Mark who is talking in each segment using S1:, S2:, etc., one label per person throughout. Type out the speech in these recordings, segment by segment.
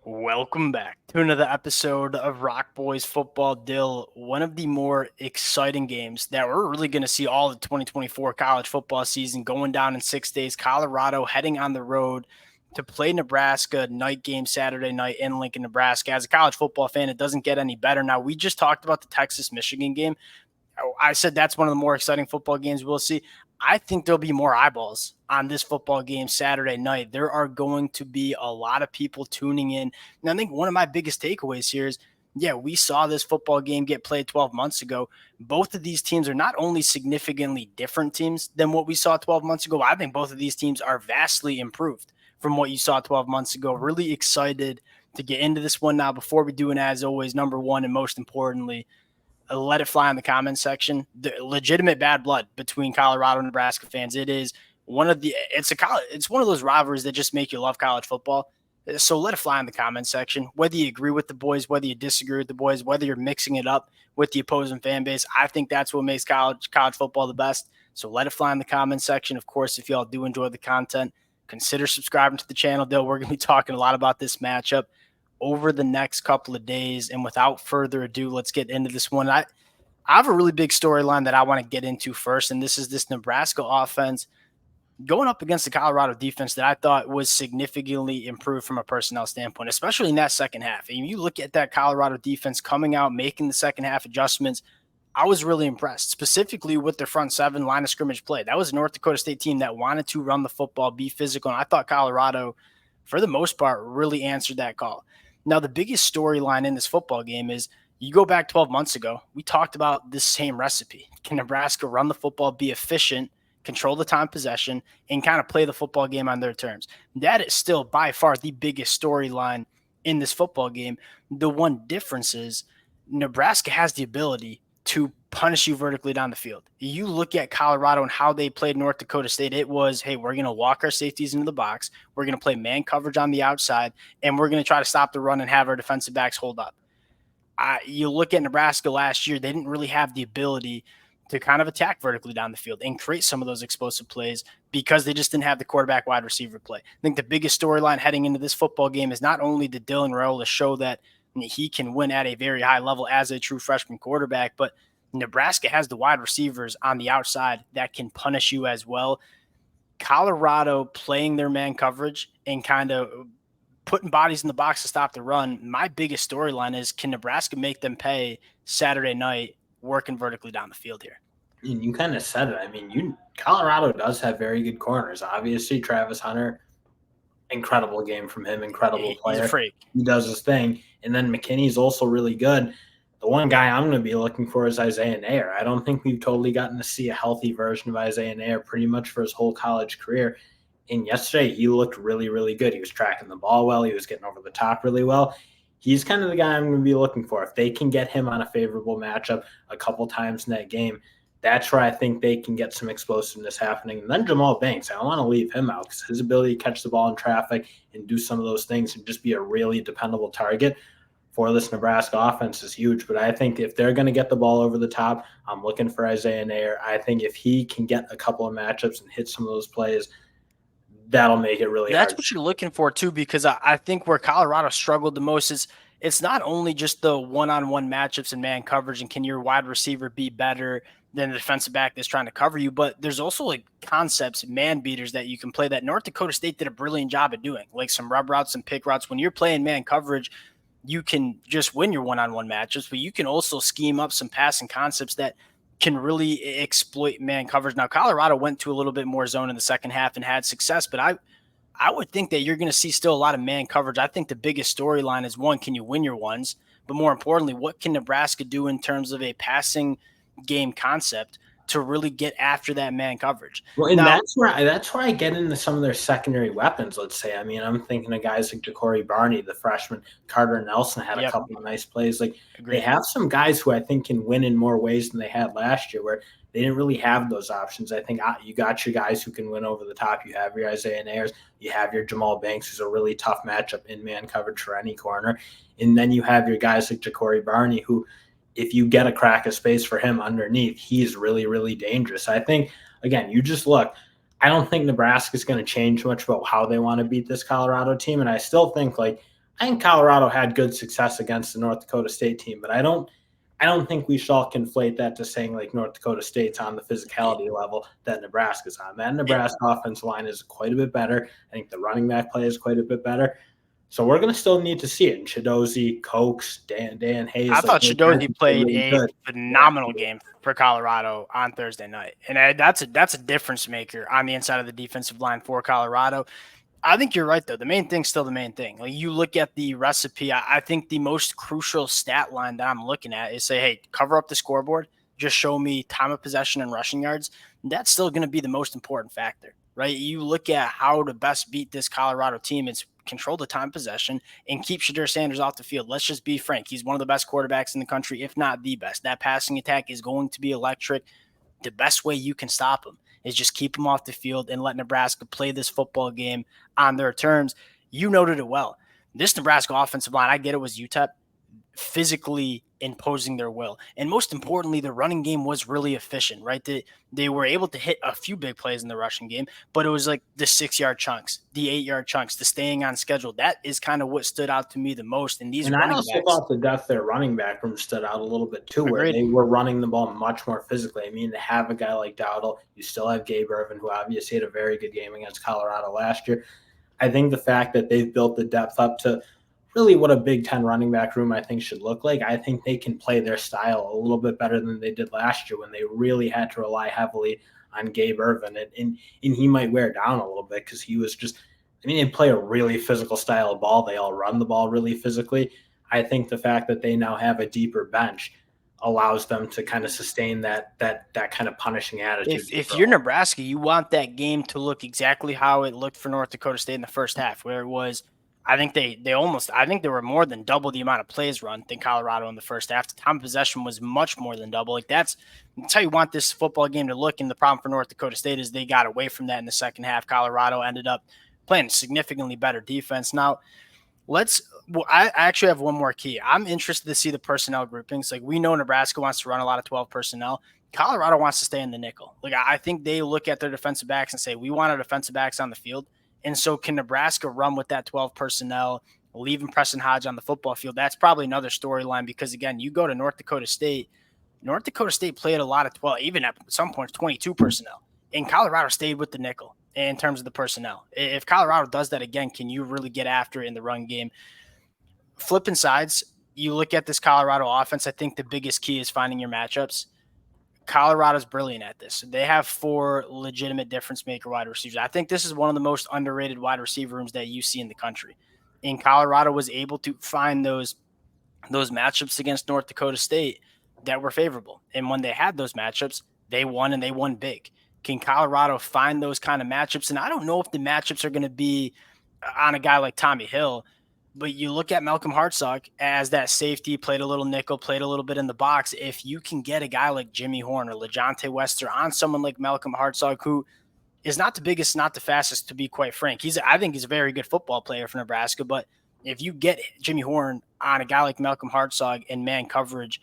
S1: Welcome back to another episode of Rock Boys Football Dill. One of the more exciting games that we're really going to see all the 2024 college football season going down in 6 days. Colorado heading on the road to play Nebraska, night game Saturday night in Lincoln, Nebraska. As a college football fan, it doesn't get any better. Now, we just talked about the Texas-Michigan game. I said that's one of the more exciting football games we'll see. I think there'll be more eyeballs on this football game Saturday night. There are going to be a lot of people tuning in. And I think one of my biggest takeaways here is, yeah, we saw this football game get played 12 months ago. Both of these teams are not only significantly different teams than what we saw 12 months ago, I think both of these teams are vastly improved from what you saw 12 months ago. Really excited to get into this one now. Before we do, and as always, number one and most importantly, let it fly in the comments section. The legitimate bad blood between Colorado and Nebraska fans. It's one of those rivalries that just make you love college football. So let it fly in the comments section. Whether you agree with the boys, whether you disagree with the boys, whether you're mixing it up with the opposing fan base, I think that's what makes college football the best. So let it fly in the comments section. Of course, if y'all do enjoy the content, consider subscribing to the channel. We're going to be talking a lot about this matchup over the next couple of days. And without further ado, let's get into this one. I have a really big storyline that I want to get into first, and this is this Nebraska offense going up against the Colorado defense that I thought was significantly improved from a personnel standpoint, especially in that second half. And you look at that Colorado defense coming out, making the second half adjustments. I was really impressed, specifically with their front seven line of scrimmage play. That was a North Dakota State team that wanted to run the football, be physical, and I thought Colorado, for the most part, really answered that call. Now, the biggest storyline in this football game is you go back 12 months ago, we talked about this same recipe. Can Nebraska run the football, be efficient, control the time possession, and kind of play the football game on their terms? That is still by far the biggest storyline in this football game. The one difference is Nebraska has the ability to punish you vertically down the field. You look at Colorado and how they played North Dakota State. It was, hey, we're going to walk our safeties into the box. We're going to play man coverage on the outside, and we're going to try to stop the run and have our defensive backs hold up. You look at Nebraska last year, they didn't really have the ability to kind of attack vertically down the field and create some of those explosive plays because they just didn't have the quarterback wide receiver play. I think the biggest storyline heading into this football game is not only did Dylan Raiola show that he can win at a very high level as a true freshman quarterback, but Nebraska has the wide receivers on the outside that can punish you as well. Colorado playing their man coverage and kind of putting bodies in the box to stop the run. My biggest storyline is, can Nebraska make them pay Saturday night working vertically down the field here?
S2: And you kind of said it. I mean, Colorado does have very good corners. Obviously, Travis Hunter, incredible game from him, incredible player.
S1: He's a freak.
S2: He does his thing. And then McKinney's also really good. The one guy I'm going to be looking for is Isaiah Nair. I don't think we've totally gotten to see a healthy version of Isaiah Nair pretty much for his whole college career. And yesterday, he looked really, really good. He was tracking the ball well. He was getting over the top really well. He's kind of the guy I'm going to be looking for. If they can get him on a favorable matchup a couple times in that game, that's where I think they can get some explosiveness happening. And then Jamal Banks, I don't want to leave him out because his ability to catch the ball in traffic and do some of those things and just be a really dependable target for this Nebraska offense is huge. But I think if they're going to get the ball over the top, I'm looking for Isaiah Nair. I think if he can get a couple of matchups and hit some of those plays, that'll make it really hard.
S1: That's what you're looking for, too, because I think where Colorado struggled the most is it's not only just the one-on-one matchups and man coverage and can your wide receiver be better than the defensive back that's trying to cover you, but there's also like concepts, man beaters that you can play that North Dakota State did a brilliant job at doing, like some rub routes and pick routes. When you're playing man coverage, you can just win your one-on-one matchups, but you can also scheme up some passing concepts that can really exploit man coverage. Now, Colorado went to a little bit more zone in the second half and had success, but I would think that you're going to see still a lot of man coverage. I think the biggest storyline is, one, can you win your ones? But more importantly, what can Nebraska do in terms of a passing game concept to really get after that man coverage?
S2: Well, and now, that's where I get into some of their secondary weapons, let's say. I mean, I'm thinking of guys like Ja'Cory Barney, the freshman. Carter Nelson had a couple of nice plays. Like, they have some guys who I think can win in more ways than they had last year, where they didn't really have those options. I think you got your guys who can win over the top. You have your Isaiah Nairs. You have your Jamal Banks, who's a really tough matchup in man coverage for any corner. And then you have your guys like Ja'Cory Barney, who, if you get a crack of space for him underneath, he's really, really dangerous. I think, again, you just look, I don't think Nebraska's going to change much about how they want to beat this Colorado team. And I still think, like, I think Colorado had good success against the North Dakota State team, but I don't think we shall conflate that to saying like North Dakota State's on the physicality level that Nebraska's on. That Nebraska offensive line is quite a bit better. I think the running back play is quite a bit better. So we're going to still need to see it. And Chidozie, Cokes, Dan
S1: I
S2: Hayes, like
S1: thought
S2: those guys
S1: Shedeur
S2: have been
S1: played
S2: really
S1: a
S2: good.
S1: phenomenal game for Colorado on Thursday night, and that's a difference maker on the inside of the defensive line for Colorado. I think you're right, though. The main thing's still the main thing. Like, you look at the recipe, I think the most crucial stat line that I'm looking at is say, hey, cover up the scoreboard, just show me time of possession and rushing yards. That's still going to be the most important factor, right? You look at how to best beat this Colorado team. It's control the time of possession and keep Shedeur Sanders off the field. Let's just be frank. He's one of the best quarterbacks in the country, if not the best. That passing attack is going to be electric. The best way you can stop him is just keep him off the field and let Nebraska play this football game on their terms. You noted it well. This Nebraska offensive line, I get it was UTEP, physically imposing their will. And most importantly, the running game was really efficient, right? They were able to hit a few big plays in the rushing game, but it was like the 6-yard chunks, the 8-yard chunks, the staying on schedule. That is kind of what stood out to me the most. And these
S2: And I
S1: running
S2: also
S1: backs,
S2: thought the depth their running back room stood out a little bit too, where
S1: agreed.
S2: they were running the ball much more physically. I mean, to have a guy like Dowdle, you still have Gabe Irvin, who obviously had a very good game against Colorado last year. I think the fact that they've built the depth up to really what a Big Ten running back room I think should look like, I think they can play their style a little bit better than they did last year when they really had to rely heavily on Gabe Irvin. And he might wear down a little bit because he was just, I mean, they play a really physical style of ball. They all run the ball really physically. I think the fact that they now have a deeper bench allows them to kind of sustain that kind of punishing attitude.
S1: If you're Nebraska, you want that game to look exactly how it looked for North Dakota State in the first half, where it was, I think I think there were more than double the amount of plays run than Colorado in the first half. The time of possession was much more than double. Like that's how you want this football game to look. And the problem for North Dakota State is they got away from that in the second half. Colorado ended up playing significantly better defense. Now, I actually have one more key. I'm interested to see the personnel groupings. Like, we know Nebraska wants to run a lot of 12 personnel. Colorado wants to stay in the nickel. Like, I think they look at their defensive backs and say, we want our defensive backs on the field. And so can Nebraska run with that 12 personnel, leaving Preston Hodge on the football field? That's probably another storyline because, again, you go to North Dakota State. North Dakota State played a lot of 12, even at some points 22 personnel. And Colorado stayed with the nickel in terms of the personnel. If Colorado does that again, can you really get after it in the run game? Flipping sides, you look at this Colorado offense, I think the biggest key is finding your matchups. Colorado's brilliant at this. They have 4 legitimate difference maker wide receivers. I think this is one of the most underrated wide receiver rooms that you see in the country. And Colorado was able to find those matchups against North Dakota State that were favorable. And when they had those matchups, they won and they won big. Can Colorado find those kind of matchups? And I don't know if the matchups are going to be on a guy like Tommy Hill, but you look at Malcolm Hartzog as that safety, played a little nickel, played a little bit in the box. If you can get a guy like Jimmy Horn or LeJonte Wester on someone like Malcolm Hartzog, who is not the biggest, not the fastest, to be quite frank. I think he's a very good football player for Nebraska, but if you get Jimmy Horn on a guy like Malcolm Hartzog in man coverage,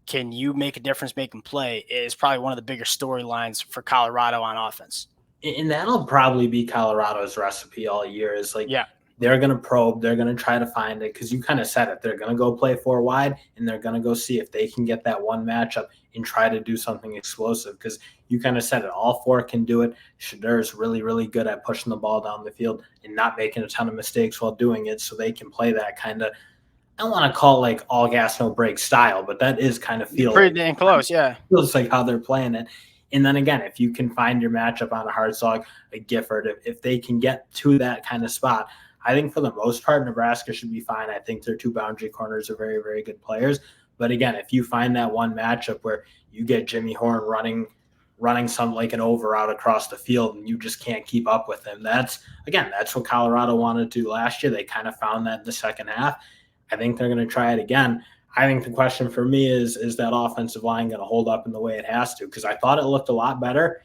S1: can you make a difference, make him play, is probably one of the bigger storylines for Colorado on offense.
S2: And that'll probably be Colorado's recipe all year is like,
S1: Yeah,
S2: they're going to probe, they're going to try to find it because you kind of said it. They're going to go play 4 wide and they're going to go see if they can get that one matchup and try to do something explosive because you kind of said it. All 4 can do it. Shedeur is really, really good at pushing the ball down the field and not making a ton of mistakes while doing it, so they can play that kind of, I don't want to call it like all gas, no break style, but that is kind of
S1: pretty dang close, yeah.
S2: feels like how they're playing it. And then again, if you can find your matchup on a Hartzog, a Gifford, if they can get to that kind of spot, I think for the most part, Nebraska should be fine. I think their 2 boundary corners are very, very good players. But again, if you find that one matchup where you get Jimmy Horn running some like an over out across the field and you just can't keep up with him, that's what Colorado wanted to do last year. They kind of found that in the second half. I think they're going to try it again. I think the question for me is that offensive line going to hold up in the way it has to? Because I thought it looked a lot better,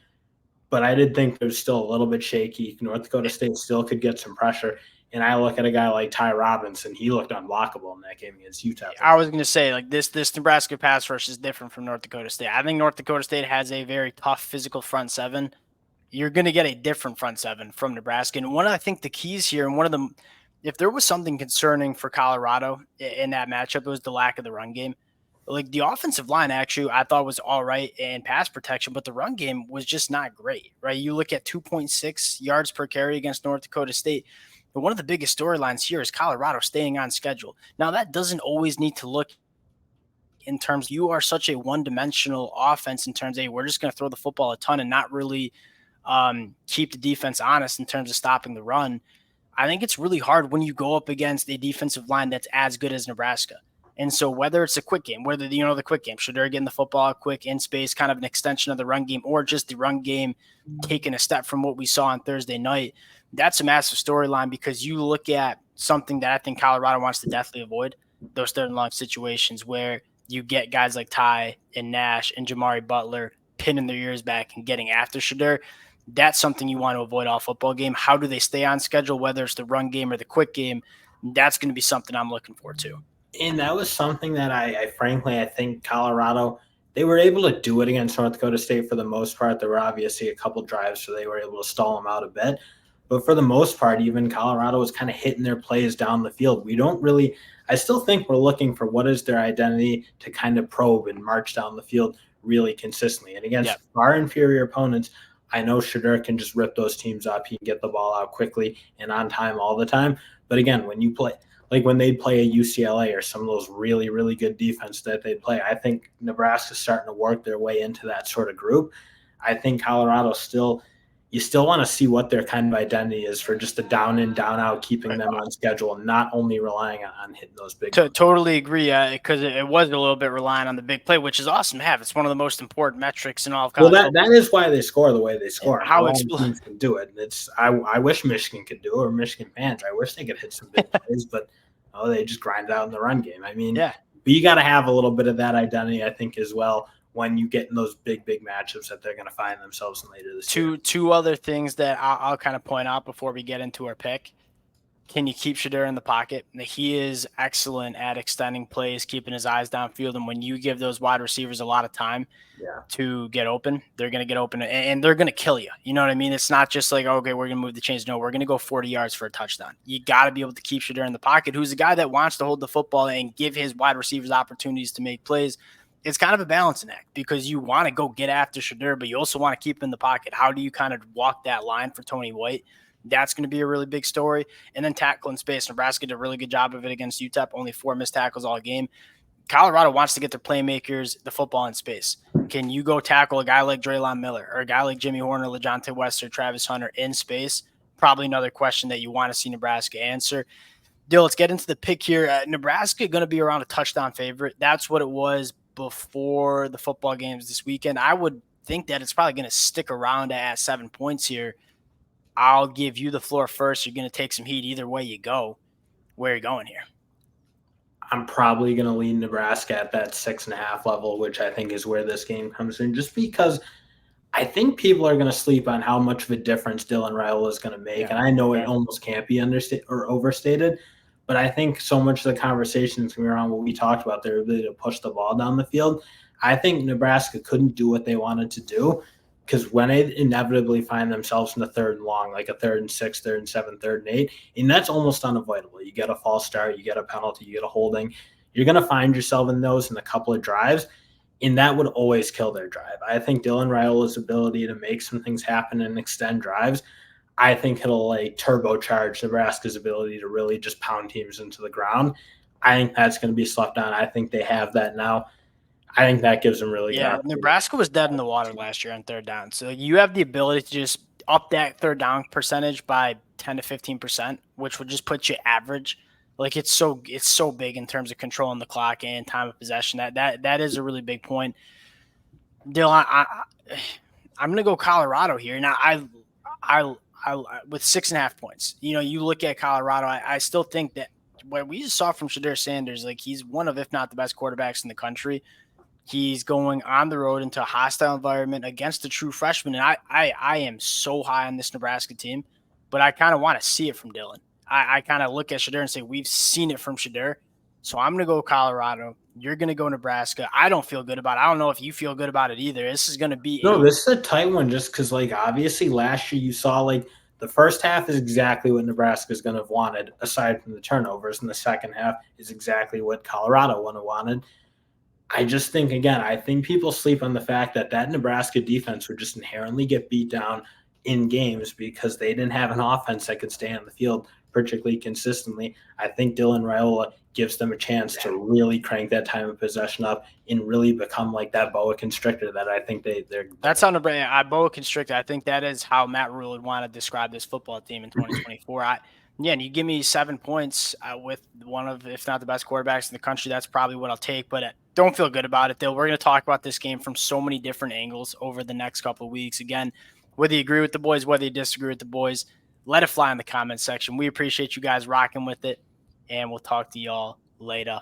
S2: but I did think it was still a little bit shaky. North Dakota State still could get some pressure. And I look at a guy like Ty Robinson. He looked unblockable in that game against Utah.
S1: I was going to say, like, this Nebraska pass rush is different from North Dakota State. I think North Dakota State has a very tough physical front seven. You're going to get a different front seven from Nebraska. And I think the keys here, and one of the if there was something concerning for Colorado in that matchup, it was the lack of the run game. Like the offensive line, actually, I thought was all right in pass protection, but the run game was just not great, right? You look at 2.6 yards per carry against North Dakota State. But one of the biggest storylines here is Colorado staying on schedule. Now, that doesn't always need to look in terms you are such a one-dimensional offense in terms of, hey, we're just going to throw the football a ton and not really keep the defense honest in terms of stopping the run. I think it's really hard when you go up against a defensive line that's as good as Nebraska. And so whether it's a quick game, whether the quick game, Shedeur getting the football quick in space, kind of an extension of the run game, or just the run game taking a step from what we saw on Thursday night, that's a massive storyline because you look at something that I think Colorado wants to definitely avoid, those third and long situations where you get guys like Ty and Nash and Jamari Butler pinning their ears back and getting after Shedeur. That's something you want to avoid all football game. How do they stay on schedule, whether it's the run game or the quick game? That's going to be something I'm looking forward to.
S2: And that was something that I frankly, I think Colorado, they were able to do it against North Dakota State for the most part. There were obviously a couple drives, so they were able to stall them out a bit. But for the most part, even Colorado was kind of hitting their plays down the field. We don't really – I still think we're looking for what is their identity to kind of probe and march down the field really consistently. And against far inferior opponents, I know Shedeur can just rip those teams up. He can get the ball out quickly and on time all the time. But again, when you play – like when they'd play a UCLA or some of those really, really good defense that they'd play, I think Nebraska's starting to work their way into that sort of group. I think Colorado you still want to see what their kind of identity is for just a down in, down out, keeping them on schedule and not only relying on hitting those big
S1: Totally agree, because it was a little bit relying on the big play, which is awesome to have. It's one of the most important metrics in all of college.
S2: Well, that is why they score the way they score.
S1: How
S2: teams can do it. I wish Michigan could do it, or Michigan fans. I wish they could hit some big plays, but they just grind out in the run game. I mean, but you got to have a little bit of that identity, I think, as well when you get in those big matchups that they're going to find themselves in later this year.
S1: Two other things that I'll kind of point out before we get into our pick. Can you keep Shedeur in the pocket? He is excellent at extending plays, keeping his eyes downfield. And when you give those wide receivers a lot of time to get open, they're going to get open and they're going to kill you. You know what I mean? It's not just like, okay, we're going to move the chains. No, we're going to go 40 yards for a touchdown. You got to be able to keep Shedeur in the pocket, who's a guy that wants to hold the football and give his wide receivers opportunities to make plays. It's kind of a balancing act because you want to go get after Shedeur, but you also want to keep him in the pocket. How do you kind of walk that line for Tony White? That's going to be a really big story. And then tackle in space. Nebraska did a really good job of it against UTEP. Only 4 missed tackles all game. Colorado wants to get their playmakers the football in space. Can you go tackle a guy like Draylon Miller or a guy like Jimmy Horner, LeJontay West, or Travis Hunter in space? Probably another question that you want to see Nebraska answer. Dill, let's get into the pick here. Nebraska going to be around a touchdown favorite. That's what it was before the football games this weekend. I would think that it's probably going to stick around at 7 points here. I'll give you the floor first. You're going to take some heat either way you go. Where are you going here?
S2: I'm probably going to lean Nebraska at that 6.5 level, which I think is where this game comes in, just because I think people are going to sleep on how much of a difference Dylan Raiola is going to make. And I know it almost can't be understated or overstated, but I think so much of the conversation is going to be around what we talked about, their ability to push the ball down the field. I think Nebraska couldn't do what they wanted to do. Because when they inevitably find themselves in the third and long, like a 3rd and 6, 3rd and 7, 3rd and 8, and that's almost unavoidable. You get a false start, you get a penalty, you get a holding. You're going to find yourself in those in a couple of drives, and that would always kill their drive. I think Dylan Raiola's ability to make some things happen and extend drives, I think it'll turbocharge Nebraska's ability to really just pound teams into the ground. I think that's going to be slept on. I think they have that now. I think that gives them really good.
S1: Nebraska was dead in the water last year on third down. So you have the ability to just up that third down percentage by 10 to 15%, which would just put you average. It's so big in terms of controlling the clock and time of possession. That is a really big point. Dylan, I'm gonna go Colorado here. Now I with 6.5 points. You look at Colorado, I still think that what we just saw from Shedeur Sanders, he's one of, if not the best quarterbacks in the country. He's going on the road into a hostile environment against a true freshman. And I am so high on this Nebraska team, but I kind of want to see it from Dylan. I kind of look at Shedeur and say, we've seen it from Shedeur. So I'm going to go Colorado. You're going to go Nebraska. I don't feel good about it. I don't know if you feel good about it either. This is going to be
S2: this is a tight one just because, obviously last year you saw, The first half is exactly what Nebraska is going to have wanted, aside from the turnovers, and the second half is exactly what Colorado would have wanted. I just think, again, I think people sleep on the fact that Nebraska defense would just inherently get beat down in games because they didn't have an offense that could stay on the field particularly consistently. I think Dylan Raiola gives them a chance to really crank that time of possession up and really become like that boa constrictor that I think they're.
S1: That's how Nebraska, boa constrictor. I think that is how Matt Rhule would want to describe this football team in 2024. Yeah, and you give me 7 points with one of, if not the best quarterbacks in the country, that's probably what I'll take. But don't feel good about it, though. We're going to talk about this game from so many different angles over the next couple of weeks. Again, whether you agree with the boys, whether you disagree with the boys, let it fly in the comment section. We appreciate you guys rocking with it, and we'll talk to y'all later.